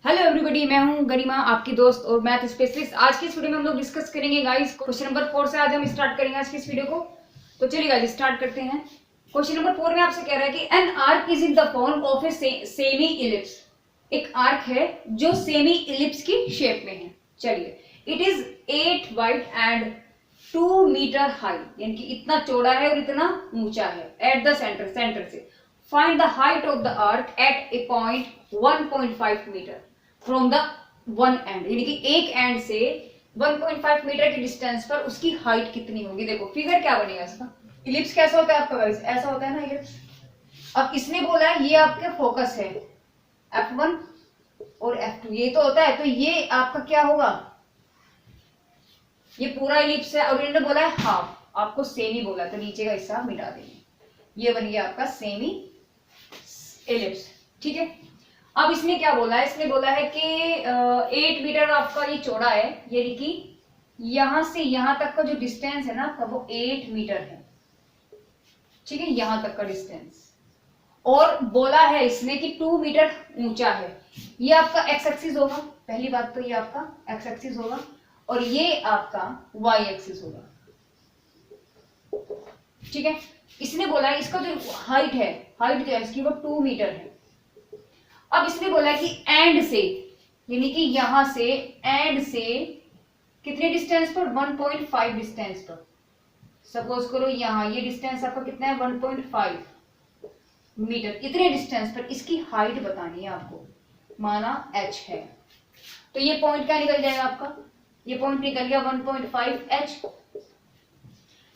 Hello everybody, मैं हूं गरिमा, आपकी दोस्त और मैथ स्पेशलिस्ट। आज की इस वीडियो में हम लोग डिस्कस करेंगे गाइस क्वेश्चन नंबर 4 से। आज हम स्टार्ट करेंगे आज की इस वीडियो को। तो चलिए गाइस स्टार्ट करते हैं। क्वेश्चन नंबर 4 में आपसे कह रहा है कि an arc is in the form of a semi ellipse. एक आर्क है जो सेमी इलिप्स की शेप में है। चलिए, it is 8 wide and 2 metre high, यानी कि इतना चौड़ा है और इतना ऊंचा है। एट द सेंटर से find the height of the arc at a point 1.5 metre from the one end, यानी कि एक एंड से 1.5 मीटर की डिस्टेंस पर उसकी हाइट कितनी होगी। देखो फिगर क्या बनेगा इसका। इलिप्स कैसा होता है आपका गाइस, ऐसा होता है ना इलिप्स। अब इसने बोला है ये आपके फोकस है F1 और F2, ये तो होता है। तो ये आपका क्या होगा, ये पूरा इलिप्स है और इन्होंने बोला है हाफ, आपको सेमी बोला तो नीचे का हिस्सा मिटा देंगे। ये बन गया आपका सेमी इलिप्स, ठीक है। अब इसने क्या बोला है, इसने बोला है कि 8 मीटर आपका ये चौड़ा है, यानी कि यहां से यहां तक का जो डिस्टेंस है ना आपका वो 8 मीटर है, ठीक है, यहां तक का डिस्टेंस। और बोला है इसने कि 2 मीटर ऊंचा है। ये आपका एक्स एक्सिस होगा, पहली बात तो ये आपका एक्स एक्सिस होगा और ये आपका वाई एक्सिस होगा, ठीक है। इसने बोला है इसका जो हाइट है, हाइट जो है इसकी वो 2 मीटर है। अब इसने बोला कि एंड से, यानी कि यहां से एंड से कितने डिस्टेंस पर, 1.5 डिस्टेंस पर। सपोज करो यहां ये डिस्टेंस आपका कितना है, 1.5 मीटर। इतने डिस्टेंस पर इसकी हाइट बतानी है आपको, माना h है। तो ये पॉइंट क्या निकल जाएगा आपका, ये पॉइंट निकल गया 1.5h,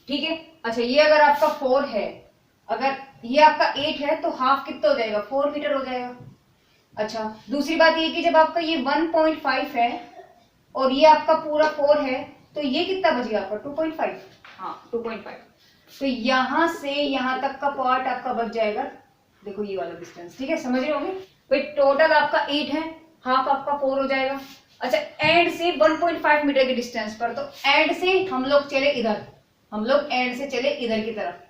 ठीक है। अच्छा, ये अगर आपका 4 है, अगर ये आपका 8 है तो हाफ कितना हो जाएगा, 4 मीटर हो जाएगा। अच्छा, दूसरी बात ये कि जब आपका ये 1.5 है और ये आपका पूरा 4 है तो ये कितना बच गया आपका 2.5, हाँ 2.5। तो यहां से यहां तक का पार्ट आपका बच जाएगा, देखो ये वाला डिस्टेंस, ठीक है, समझ रहे होंगे भाई। टोटल आपका 8 है, हाफ आपका 4 हो जाएगा। अच्छा, एंड से 1.5 मीटर के डिस्टेंस पर, तो एंड से हम लोग चले इधर, हम लोग एंड से चले इधर की तरफ,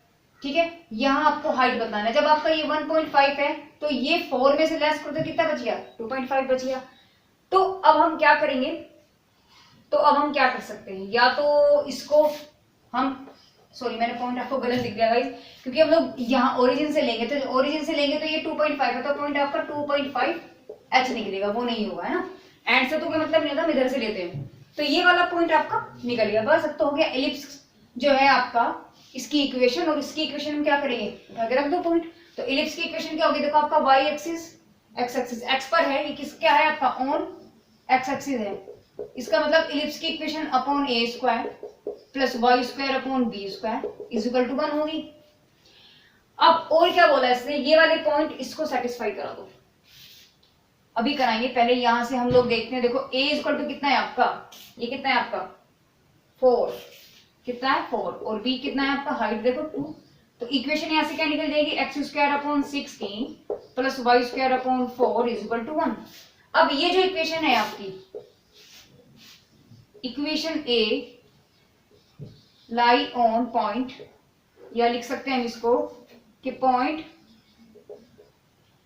ठीक है। यहां आपको हाइट बताना है। जब आपका ये 1.5 है तो ये 4 में से लेस कर दो, कितना बच गया, 2.5 बच गया। तो अब हम क्या करेंगे, तो अब हम क्या कर सकते हैं, या तो इसको हम, सॉरी मैंने पॉइंट आपको गलत लिख दिया गाइस, क्योंकि हम लोग यहाँ ओरिजिन से लेंगे, तो ओरिजिन से लेंगे तो ये 2.5 है, तो पॉइंट आपका 2.5h निकलेगा, वो नहीं होगा, है ना। एंड से तो कोई मतलब नहीं होता, हम इधर से लेते हैं, तो ये वाला पॉइंट आपका निकल गया। बस अब तो हो गया एलिप्स जो है आपका, इसकी इक्वेशन। और इसकी इक्वेशन हम क्या करेंगे, अगर रख दो पॉइंट, तो इलिप्स की इक्वेशन क्या होगी, देखो आपका y axis, x axis x पर है, ये किस क्या है आपका ऑन x एक्सिस है। इसका मतलब इलिप्स की equation upon a square plus y square upon b square is equal to 1 होगी। अब और क्या बोला इसने, ये वाले पॉइंट इसको सेटिस्फाई करा दो। अभी कराएंगे, पहले यहां से हम लोग देखते हैं। देखो a इज इक्वल टू कितना है आपका, ये कितना है आपका 4, कितना है 4, और b कितना है आपका हाइट देखो 2। तो इक्वेशन यहां से क्या निकल जाएगी, x square upon 16 plus y square upon 4 is equal to 1। अब ये जो इक्वेशन है आपकी, equation a lie on point, या लिख सकते हैं हम इसको कि पॉइंट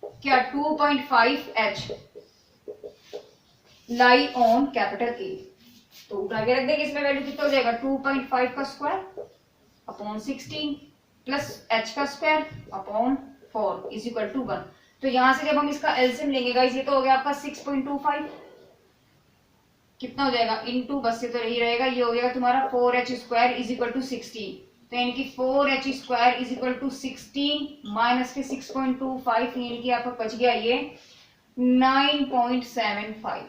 क्या 2.5h lie on capital A. तो उठा के रख देंगे, इसमें वैल्यू कितना हो जाएगा, 2.5 का स्क्वायर अपॉन 16 प्लस h का square upon 4 is equal to 1। तो यहां से जब हम इसका एलसीएम लेंगे गाइस, ये तो हो गया आपका 6.25, कितना हो जाएगा इनटू, बस से तो यही रहेगा, ये हो जाएगा तुम्हारा 4h square is equal to 16। तो यानी कि 4h square is equal to 16 minus के 6.25, यानी कि आपका बच गया ये 9.75।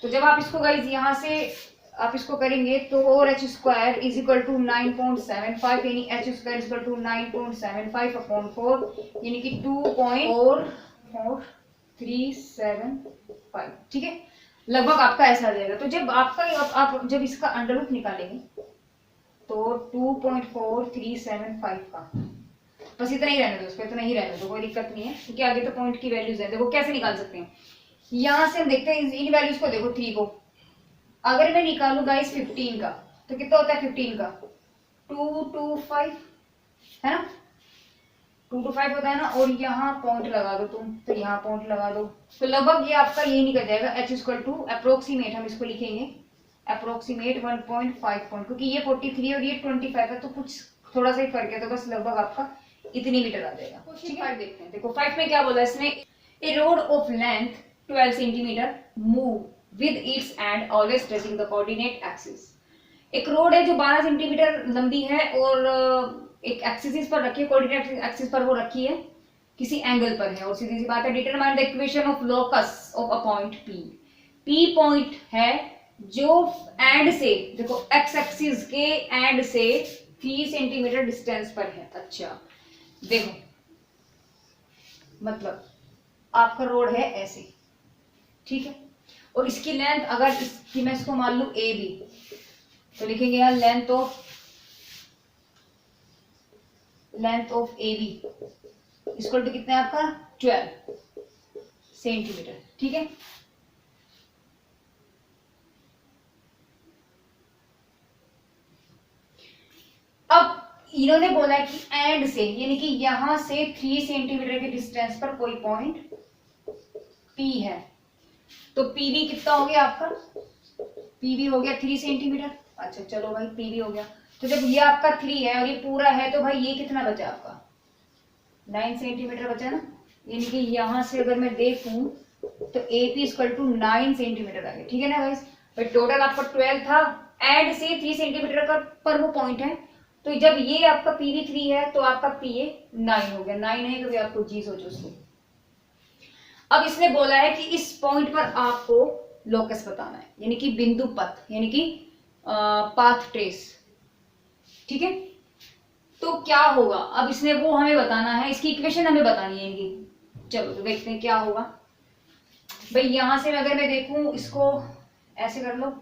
तो जब आप इसको गाइस यहां से आप इसको करेंगे तो 4h square is equal to 9.75, यानी h square is equal to 9.75 upon 4, यानी कि 2.4375, ठीक है, लगभग आपका ऐसा आ जाएगा। तो जब आपका आप जब इसका अंडर रूट निकालेंगे तो 2.4375 का, बस इतना ही रहने दो, उसको इतना ही रहने दो, कोई दिक्कत नहीं है, क्योंकि आगे तो पॉइंट की वैल्यूज है। देखो कैसे निकाल सकते हैं, यहां से हम देखते हैं इन वैल्यूज को, देखो 3 को अगर मैं निकालू गाइस 15 का, तो कितना होता है 15 का 225, है ना, 2 to 5 होता है ना, और यहाँ पॉइंट लगा दो तुम, तो यहाँ पॉइंट लगा दो, तो लगभग ये आपका यही निकल जाएगा। h इक्वल टू अप्रोक्सीमेट, हम इसको लिखेंगे अप्रोक्सीमेट 1.5 पॉइंट, क्योंकि ये 43 और ये 25 है, तो कुछ थोड़ा सा ही फर्क है, तो बस लगभग आपका इतनी मीटर आ जाएगा। ठीक है, देखते हैं। देखो 5 में क्या बोला इसने, a rod of length 12 centimetre move with its end always touching the coordinate axis. एक रोड है जो 12 सेंटीमीटर लंबी है और एक एक्सिस पर रखी है, कोऑर्डिनेट एक्सिस पर वो रखी है, किसी एंगल पर है, और सीधी सी बात है determine the equation of locus of a point P. P point है जो एंड से, देखो एक्स एक्सिस के एंड से 3 सेंटीमीटर डिस्टेंस पर है। अच्छा देखो, मतलब आपका रोड है ऐसे, ठीक है, और इसकी लेंथ अगर इसकी मैं इसको मान लू ए बी, तो लिखेंगे यार length of A B equal to कितना है आपका 12 सेंटीमीटर। ठीक है, अब इन्होंने बोला है कि एंड से, यानी कि यहां से 3 सेंटीमीटर के डिस्टेंस पर कोई पॉइंट P है, तो PB कितना हो गया आपका, PB हो गया 3 सेंटीमीटर। अच्छा चलो भाई PB हो गया, तो जब ये आपका 3 है और ये पूरा है, तो भाई ये कितना बचा आपका 9 सेंटीमीटर बचा ना, यानी कि यहां से अगर मैं देखूं तो AP इक्वल टू 9 सेंटीमीटर आ गया। ठीक है ना गाइस, भाई टोटल आपका 12 था, एंड से 3 सेंटीमीटर का पर वो पॉइंट है, तो जब ये आपका PB 3 है तो आपका PA 9 हो गया। 9 है, कभी आपको जी सोचो उसको। अब इसने बोला है कि इस पॉइंट पर आपको लोकस बताना है, यानी कि बिंदु पथ, यानी कि पाथ ट्रेस। ठीक है, तो क्या होगा, अब इसने वो हमें बताना है, इसकी इक्वेशन हमें बतानी है इनकी। चलो तो देखते हैं क्या होगा। भाई यहां से अगर मैं देखूं, इसको ऐसे कर लो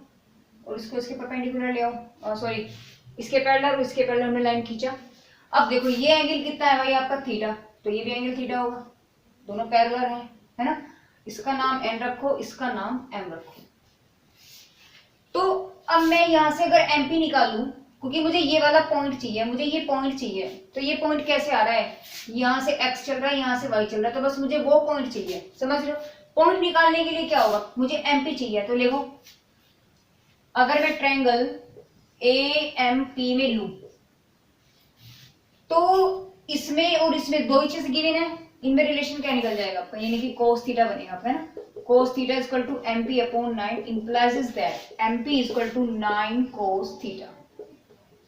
और इसको इसके परपेंडिकुलर ले आओ, सॉरी इसके पैरेलल और इसके पैरेलल में लाइन खींचा। अब देखो ये एंगल कितना है भाई आपका थीटा, तो ये भी एंगल थीटा होगा, दोनों पैरेलल है ना। इसका नाम एन रखो, इसका नाम एम रखो। तो अब मैं यहां से अगर एमपी निकालूं, क्योंकि मुझे ये वाला पॉइंट चाहिए, मुझे ये पॉइंट चाहिए, तो ये पॉइंट कैसे आ रहा है, यहां से एक्स चल रहा है, यहां से वाई चल रहा है, तो बस मुझे वो पॉइंट चाहिए, समझ रहे हो। पॉइंट निकालने के लिए क्या होगा, मुझे एमपी चाहिए, तो देखो अगर मैं ट्रायंगल AMP में लूं, तो इसमें और इसमें दो ही चीज गिवन है, इनमें रिलेशन क्या निकल जाएगा आपका, यानी कि cos थीटा बनेगा आपका, है ना। cos theta equal to MP upon 9 implies that MP equal to 9 cos theta.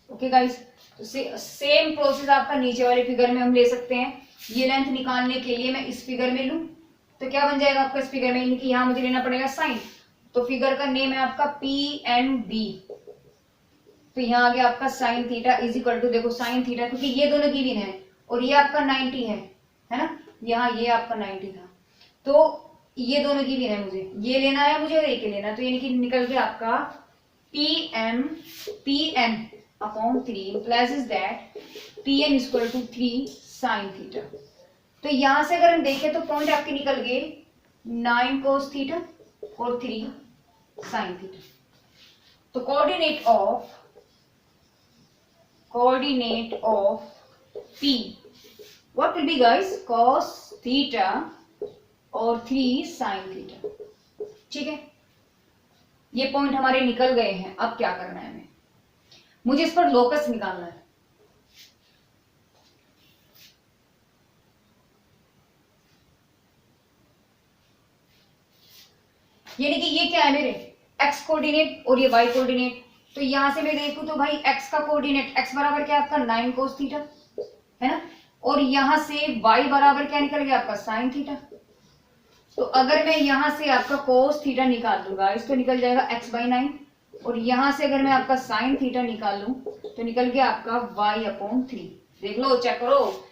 Okay guys, तो सेम प्रोसेस आपका नीचे वाले फिगर में हम ले सकते हैं। ये लेंथ निकालने के लिए मैं इस फिगर में लूं, तो क्या बन जाएगा आपका इस फिगर में, यानी कि यहां मुझे लेना पड़ेगा साइन, तो फिगर का नेम है आपका PNB, तो यहाँ आ गया आपका sine theta is equal to, देखो साइन थीटा, क्योंकि ये दोनों गिवन है और ये आपका 90 है ना, यहाँ ये आपका 90 था, तो ये दोनों गिवन है, मुझे ये लेना है, मुझे और एक लेना है, तो यानी कि निकल गया आपका PN upon 3 implies that PN equal to 3 sine theta. तो यहां से अगर हम देखें तो पॉइंट आपके निकल गए 9 cos थीटा और 3 साइन थीटा। तो coordinate of P what will be guys, cos theta और 3 sin theta। ठीक है, ये पॉइंट हमारे निकल गए हैं। अब क्या करना है, हमें मुझे इस पर लोकस निकालना है। यानी कि ये क्या है मेरे x कोऑर्डिनेट और ये y कोऑर्डिनेट, तो यहां से मैं देखूं तो भाई x का कोऑर्डिनेट x बराबर क्या आपका 9 cos थीटा है ना, और यहां से y बराबर क्या निकल गया आपका साइन थीटा। तो अगर मैं यहां से आपका cos थीटा निकाल दूंगा, इसको निकल जाएगा x/9, और यहां से अगर मैं आपका साइन थीटा निकाल लूं तो निकल गया आपका y अपॉन 3। देख लो, चेक करो,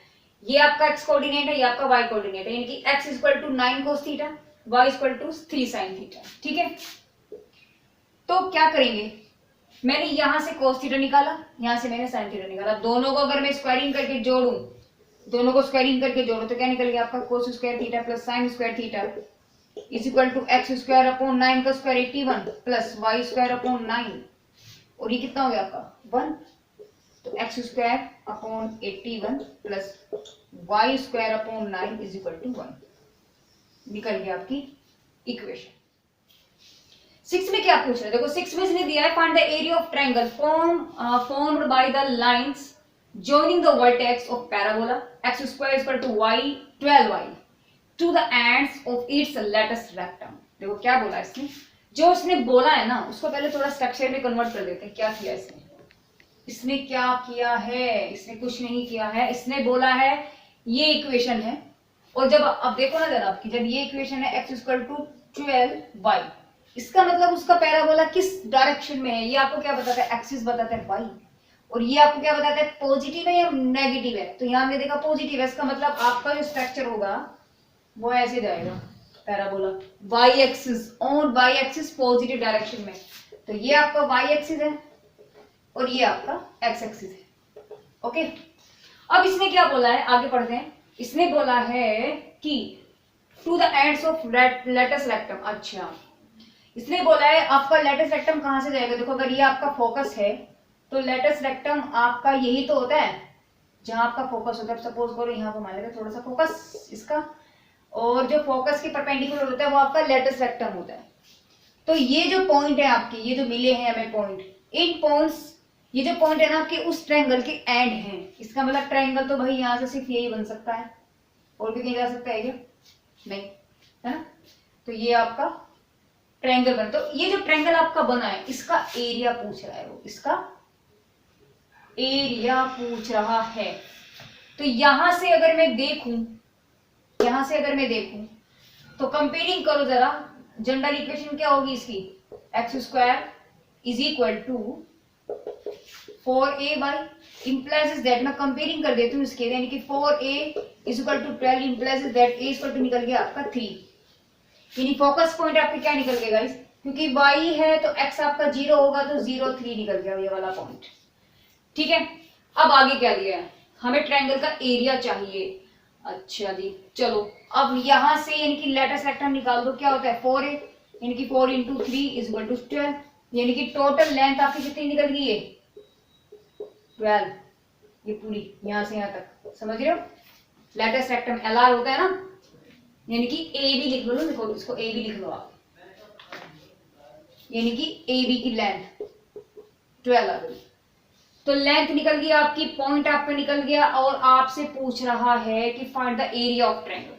ये आपका x कोऑर्डिनेट है, ये आपका y कोऑर्डिनेट है, यानी कि x equal to 9 cos theta, y equal to 3 sin theta. ठीक है, तो क्या करेंगे, मैंने यहां से cos थीटा निकाला, यहां से मैंने sin थीटा निकाला, दोनों को अगर मैं स्क्वायरिंग करके जोड़ूं, दोनों को स्क्वायरिंग करके जोड़ो तो क्या निकल गया आपका cos square theta plus sin square theta is equal to x square upon 9 का square 81 plus y square upon 9, और ये कितना हो गया आपका 1। तो x square upon 81 plus y square upon 9 is equal to 1 निकल गया आपकी इक्वेशन। 6 में क्या पूछ रहे हैं, देखो 6 में इसने दिया है find the area of triangle formed by the lines joining the vertex of parabola x square is equal to y 12y to the ends of its lattice rectum। देखो क्या बोला इसने, जो इसने बोला है ना उसको पहले थोड़ा स्ट्रक्चर में कन्वर्ट कर देते हैं। क्या किया इसने क्या किया है, इसने कुछ नहीं किया है। इसने बोला है ये इक्वेशन है, और जब अब देखो ना जरा आपकी, जब ये इक्वेशन है x इक्वल टू 12y, इसका मतलब उसका पैराबोला किस डायरेक्शन में है, ये आपको क्या बताता है, एक्सिस बताता है y, और ये आपको क्या बताता है पॉजिटिव है या नेगेटिव है। तो यहाँ हमने देखा पॉजिटिव है, इसका मतलब आपका जो स्ट्रक्चर होगा वो ऐसे जाएगा parabola y axis on y axis positive direction में। तो ये आपका y एक्सिस है और ये आपका x एक्सिस है। ओके, अब इसने क्या बोला है, आगे पढ़ते हैं। इसने बोला है कि to the ends of latus rectum. अच्छा, इसने बोला है आपका लेटस रेक्टम कहां से जाएगा। देखो अगर ये आपका फोकस है तो लेटस रेक्टम आपका यही तो होता है जहां आपका फोकस होता है। सपोज करो यहाँ पर मान लेते थोड़ा सा फोकस इसका, और जो फोकस के परपेंडिकुलर होता है वो आपका लेटस रेक्टम होता है। तो ये जो पॉइंट है आपके, ये जो मिले हैं हमें पॉइंट, इन पॉइंट्स, ये जो पॉइंट है ना आपके उस ट्रायंगल के एंड हैं। इसका मतलब ट्रायंगल तो भाई यहाँ से सिर्फ यही बन सकता है, और भी कहीं जा सकता है क्या, नहीं, है ना। तो ये आपका ट्रायंगल बना। तो ये जो ट्रायंगल आपका बना है इसका एरिया पूछ रहा है, वो इसका एरिया पूछ रहा है। तो यहां से अगर मैं देखूं, यहां से अगर मैं देखूं तो कंपेयरिंग करो जरा, जनरल इक्वेशन क्या होगी इसकी, x square is equal to 4a by implies that, मैं कंपेयरिंग कर देती हूँ इसके, यानी कि 4a is equal to 12 implies that a equal to निकल गया आपका 3, यानी फोकस पॉइंट आपके क्या निकल गया गाइस, क्योंकि y है तो x आपका 0 होगा तो 0 3 निकल गया ये वाला पॉइंट। ठीक है, अब आगे क्या दिया है, हमें ट्रायंगल का एरिया चाहिए। अच्छा जी, चलो अब यहां से यानी कि लेटस रेक्टम निकाल दो, क्या होता है 4a, यानी कि 4 इंटू 3 इज इक्वल टू 12, यानी कि टोटल लेंथ आपकी कितनी निकल गई है 12, ये पूरी यहां से यहां तक, समझ रहे हो। लेटस रेक्टम LR होता है ना, यानी कि ए बी लिख लो, देखो इसको ए बी लिख लो आप, यानी कि ए बी की लेंथ 12 आ गई। तो लेंथ निकल गई आपकी, पॉइंट आपका निकल गया, और आपसे पूछ रहा है कि find the area of triangle.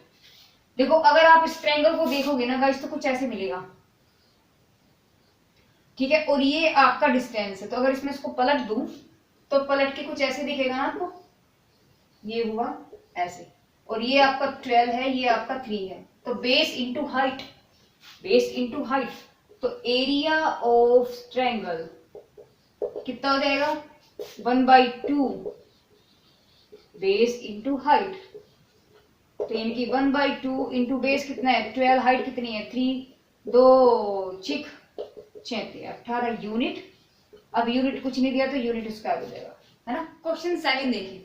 देखो अगर आप इस ट्रायंगल को देखोगे ना गाइस तो कुछ ऐसे मिलेगा, ठीक है, और ये आपका डिस्टेंस है। तो अगर इसमें इसको पलट दूं तो पलट के कुछ ऐसे दिखेगा ना आपको, ये हुआ ऐसे, और ये आपका 12 है, ये आपका 3 है। तो base into height, base into height, तो एरिया ऑफ ट्रायंगल कितना हो जाएगा 1/2 बेस इंटू हाइट। तो यानी कि 1/2 इंटू बेस कितना है 12, हाइट कितनी है 3, 2 6 36 18 यूनिट। अब यूनिट कुछ नहीं दिया तो यूनिट स्क्वायर हो जाएगा, है ना। क्वेश्चन 7 देखिए,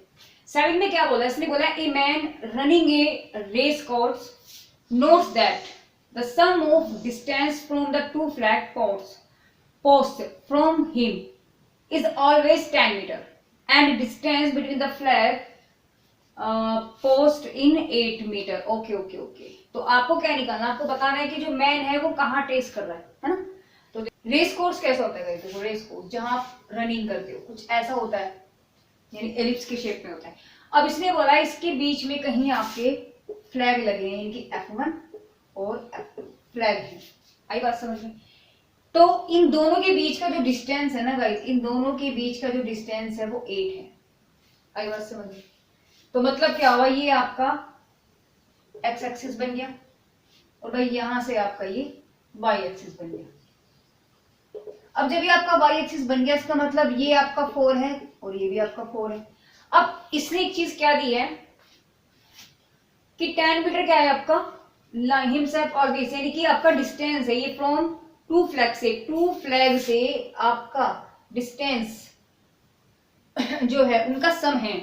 7 में क्या बोला, इसने बोला a man running a race course notes that the sum of distance from the two flag post from him is always 10 meter and distance between the flag post in 8 meter। Okay okay okay, तो आपको क्या निकालना, आपको बताना है कि जो man है वो कहाँ ट्रेस कर रहा है ना। तो रेस कोर्स कैसा होता है, देखो रेस कोर्स जहां आप रनिंग करते हो कुछ ऐसा होता है, यानी एलिप्स के शेप में होता है। अब इसने बोला इसके बीच में कहीं आपके फ्लैग लगे हैं, यानी कि F1 और F2 फ्लैग है, आई बात समझ में। तो इन दोनों के बीच का जो डिस्टेंस है ना गाइस, इन दोनों के बीच का जो डिस्टेंस है वो 8 है, आई बात समझ में। तो मतलब क्या हुआ, ये आपका x एक्सिस बन गया, और भाई यहां से आपका ये y एक्सिस बन गया। अब जब ये आपका y एक्सिस बन गया इसका मतलब ये आपका 4 है और ये भी आपका 4 है। अब इसने एक चीज क्या दी है कि 10 मीटर क्या है आपका हिमसेल्फ और बेस, यानी कि आपका डिस्टेंस है ये फ्रॉम टू फ्लैग से, टू फ्लैग से आपका डिस्टेंस जो है उनका सम है।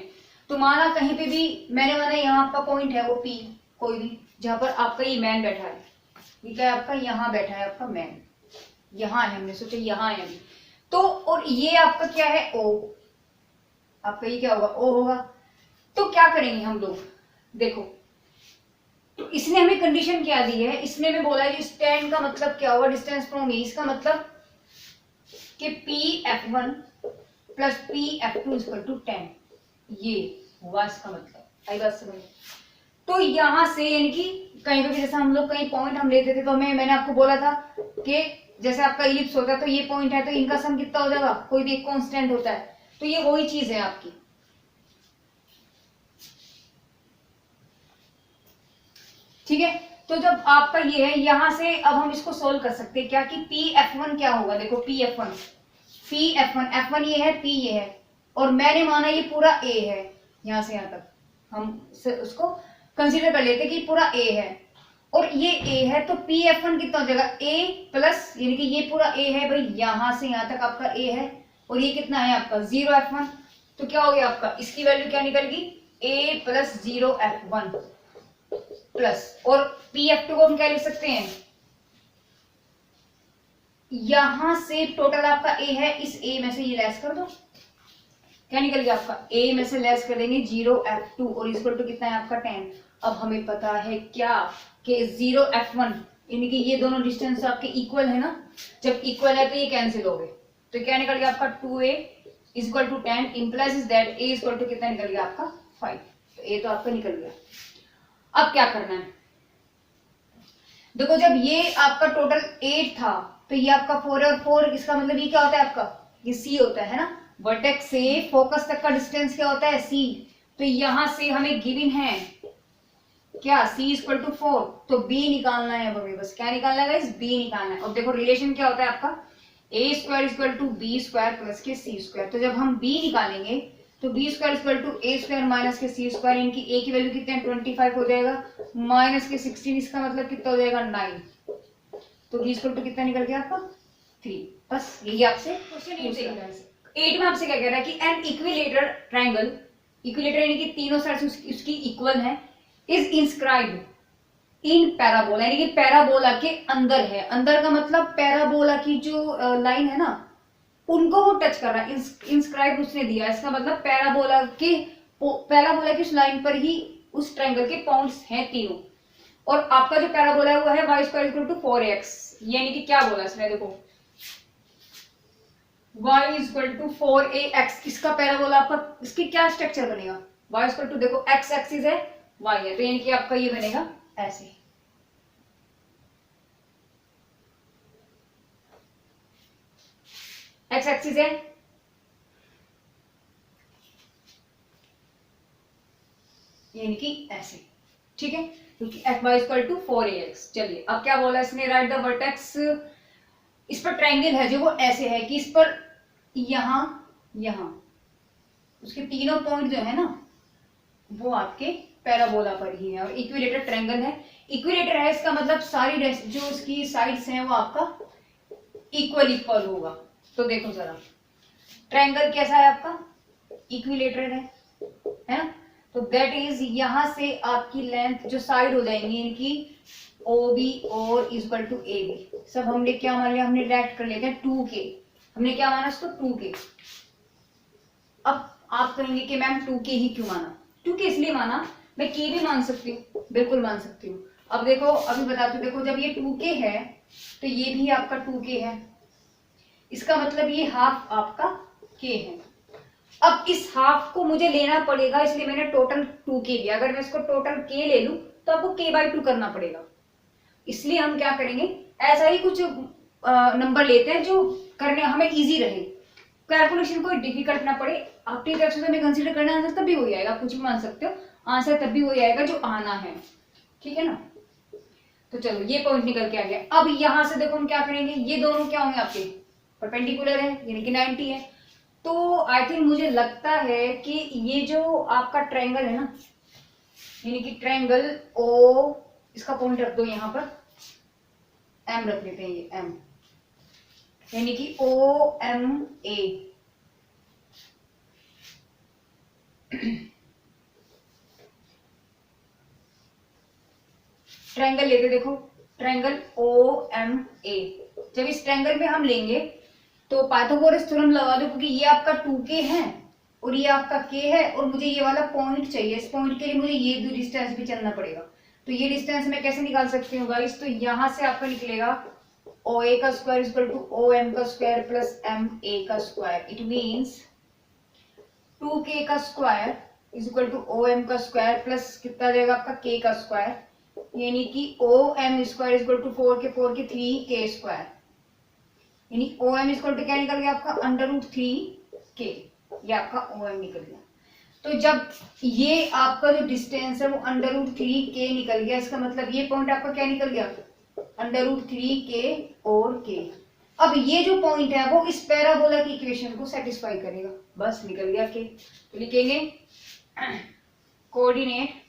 तो माना कहीं पे भी मैंने माना यहाँ आपका पॉइंट है वो P, कोई भी जहां पर आपका ये मैन बैठा है, ये क्या है आपका यहाँ बैठा है आपका मैन, यहाँ है, हमने सोचा यहाँ है अभी तो, और ये आपका क्या है O, आपका ये क्या होगा, ओ होगा। तो क्या करेंगे हम लोग, देखो तो इसने हमें कंडीशन क्या दी है, इसने हमें बोला है स्टैंड का मतलब क्या होगा, डिस्टेंस फ्रॉम ए, इसका मतलब कि Pf1 plus Pf2 equal to 10, ये हुआ इसका मतलब। आई बात समझ। तो यहां से यानी कि कहीं पे भी जैसे हम लोग कहीं पॉइंट हम लेते थे तो मैंने आपको बोला था कि जैसे आपका इलिप्स होता है तो ये पॉइंट है तो इनका सम कितना हो जाएगा, कोई भी एक कांस्टेंट होता है, तो ये वही चीज है आपकी। ठीक है, तो जब आपका ये है यहां से अब हम इसको सोल्व कर सकते हैं क्या कि Pf1 क्या होगा, देखो Pf1 ये है, P ये है, और मैंने माना ये पूरा A है, यहां से यहां तक हम उसको कंसीडर कर लेते कि पूरा A है और ये A है, तो Pf1 कितना हो जाएगा, A प्लस यानी कि ये पूरा A है भाई, यहां से यहां तक आपका A है, और ये कितना है आपका 0f1, तो क्या हो गया आपका, इसकी वैल्यू क्या निकल गई, A प्लस 0f1 प्लस, और Pf2 को हम क्या लिख सकते हैं, यहां से टोटल आपका A है, इस A में से ये लेस कर दो, क्या निकल गया आपका, A में से लेस कर देंगे 0f2 और इक्वल टू कितना है आपका 10। अब हमें पता है क्या कि 0f1 यानी कि ये दोनों डिस्टेंस आपके इक्वल है ना, जब इक्वल है तो ये कैंसिल हो गए, तो क्या निकल गया आपका 2a equal to 10 implies that a equal to कितना निकल गया आपका 5, तो a तो आपका निकल गया। अब क्या करना है, देखो जब ये आपका टोटल 8 था तो ये आपका 4 है, और 4 इसका मतलब ये क्या होता है आपका, ये c होता है ना, वर्टेक्स से फोकस तक का डिस्टेंस क्या होता है c, तो यहां से हमें गिवन है क्या c इक्वल टू 4, तो b निकालना है, हमें बस क्या निकालना है गाइस, b निकालना है। और देखो रिलेशन क्या होता है आपका, a square equal to b square plus के c स्क्वायर, तो जब हम b निकालेंगे तो b square equal to a square minus के c स्क्वायर, इनकी a की वैल्यू कितने 25 हो जाएगा, माइनस के 16 इसका मतलब कितना हो जाएगा 9, तो b इक्वल टू कितना निकल गया आपका 3। बस यही आपसे क्वेश्चन 8 में आपसे क्या कह रहा है कि एन इक्विलेटरल ट्रायंगल, इक्विलेटर यानी कि तीनों साइड उसकी इक्वल है, इज इंस्क्राइब्ड इन पैराबोला, यानी कि पैराबोला के अंदर है, अंदर का मतलब पैराबोला की जो लाइन है ना उनको वो टच कर रहा है, इंस्क्राइब उसने दिया, इसका मतलब पैराबोला की उस लाइन पर ही उस ट्रायंगल के पॉइंट्स हैं तीनों, और आपका जो पैराबोला है वो है y square equal to 4x, यानी कि क्या बोला इसने, देखो y इक्वल टू 4ax, इसका पैराबोला आपका इसकी क्या स्ट्रक्चर बनेगा, y इक्वल टू देखो x एक्सिस है y है, तो यानी कि आपका ये बनेगा ऐसे, x एक्सिस है, यानी कि ऐसे, ठीक है, क्योंकि fy इक्वल टू 4ax। चलिए अब क्या बोला इसने, राइट द वर्टेक्स, इस पर ट्रायंगल है जो वो ऐसे है कि इस पर यहां यहां उसके तीनों पॉइंट जो है ना वो आपके पैराबोला पर ही है, और इक्विलेटर ट्रायंगल है, इक्विलेटर है इसका मतलब सारी जो उसकी साइड्स हैं वो आपका इक्वल होगा। तो देखो जरा ट्रायंगल कैसा है आपका, इक्विलेटरल है ना, तो दैट इज यहां से आपकी लेंथ जो साइड हो जाएंगी इनकी OB और इक्वल टू AB, सब हमने क्या मान लिया, हमने डायरेक्ट कर लेते हैं 2K, हमने क्या माना इसको 2K। अब आप कहेंगे कि मैम 2K ही क्यों माना, 2K इसलिए माना, मैं K भी मान सकती हूँ, बिल्कुल मान सकती हूँ। अब देखो अभी बताती हूँ, देखो जब ये 2K है तो ये भी आपका 2K है, इसका मतलब ये हाफ आपका K है। अब इस हाफ को मुझे लेना पड़ेगा, इसलिए मैंने टोटल 2K लिया, अगर मैं इसको टोटल K ले लूं तो आपको K/2 करना पड़ेगा, इसलिए हम क्या करेंगे, ऐसा ही कुछ नंबर लेते हैं जो करने हमें इजी रहे, कैलकुलेशन कोई डिफिकल्ट ना पड़े, आपकी तरफ से तो हमें कंसीडर करना आंसर तभी हो जाएगा, कुछ भी मान सकते हो, आंसर तभी हो जाएगा जो आना है, ठीक है ना। तो चलो ये पॉइंट निकल के आ गया। अब यहां से देखो हम क्या करेंगे, ये दोनों क्या होंगे आपके परपेंडिकुलर है यानी कि 90 है, तो आई थिंक मुझे लगता है कि ये जो आपका ट्रायंगल है ना, यानी कि ट्रायंगल ओ, इसका पॉइंट रख दो यहाँ पर, M रख लेते हैं, ये M यानी कि OMA, ट्रायंगल लेते देखो, ट्रायंगल OMA, जब इस ट्रायंगल में हम लेंगे तो पाइथागोरस थ्योरम लगा दो, क्योंकि ये आपका 2K है और ये आपका k है और मुझे ये वाला पॉइंट चाहिए। इस पॉइंट के लिए मुझे ये दो डिस्टेंस भी चलना पड़ेगा। तो ये डिस्टेंस मैं कैसे निकाल सकती हूँ गाइस, तो यहाँ से आपका निकलेगा OA का square is equal to OM का स्क्वायर प्लस MA का स्क्वायर। इट मीन्स 2k का square is equal to OM का स्क्वायर प्लस कितना आ जाएगा आपका k का स्क्वायर, यानी कि OM square is equal to 4 के 3k स्क्वायर, यानी OM इज इक्वल टू क्या निकल गया आपका अंडर रूट 3k, ये आपका OM निकल गया। तो जब ये आपका जो डिस्टेंस है वो अंडर रूट 3k निकल गया, इसका मतलब ये पॉइंट आपका क्या निकल गया अंडर रूट 3k और k। अब ये जो पॉइंट है वो इस पैराबोला की इक्वेशन को सेटिस्फाई करेगा, बस निकल गया k। तो लिखेंगे कोऑर्डिनेट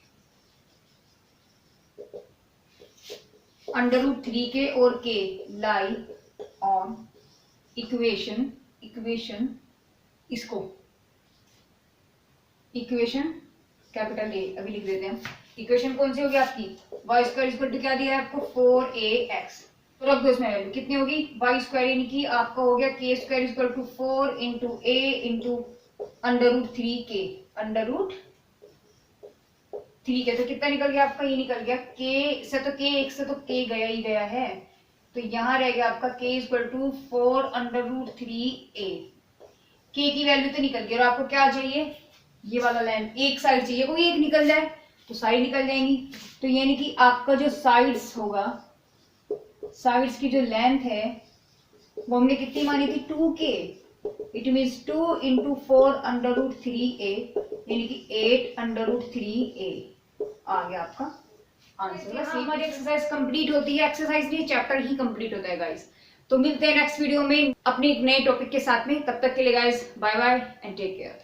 अंडर रूट 3k और k लाई ऑन इक्वेशन इसको इक्वेशन कैपिटल A अभी लिख देते हैं। इक्वेशन कौन सी होगी आपकी, वाई स्क्वायर इक्वल टू क्या दिया है आपको 4ax, तो रख दो इसमें वैल्यू कितनी होगी वाई स्क्वायर, यानी कि आपका हो गया k square equal to 4 into a into under root 3k, under root 3k। तो कितना निकल गया आपका, ये निकल गया k से तो k, एक से तो k गया ही गया है, तो यहाँ रह गया आपका k equal to 4 under root 3a। k की वैल्यू तो निकल गई और आपको क्या चाहिए, ये वाला लेंथ एक साइड चाहिए, कोई एक निकल जाए तो साइड निकल जाएंगी। तो यानी कि आपका जो साइड्स होगा, साइड्स की जो लेंथ है वो हमने कितनी मानी थी 2k, it means 2 into 4 under root 3a, यानी कि 8 अंडर रूट 3a आ गया आपका आंसर। बस हमारी एक्सरसाइज कंप्लीट होती है, एक्सरसाइज नहीं चैप्टर ही कंप्लीट होता है गाइस। तो मिलते हैं नेक्स्ट वीडियो में अपने एक नए टॉपिक के साथ में, तब तक के लिए guys bye bye and take care.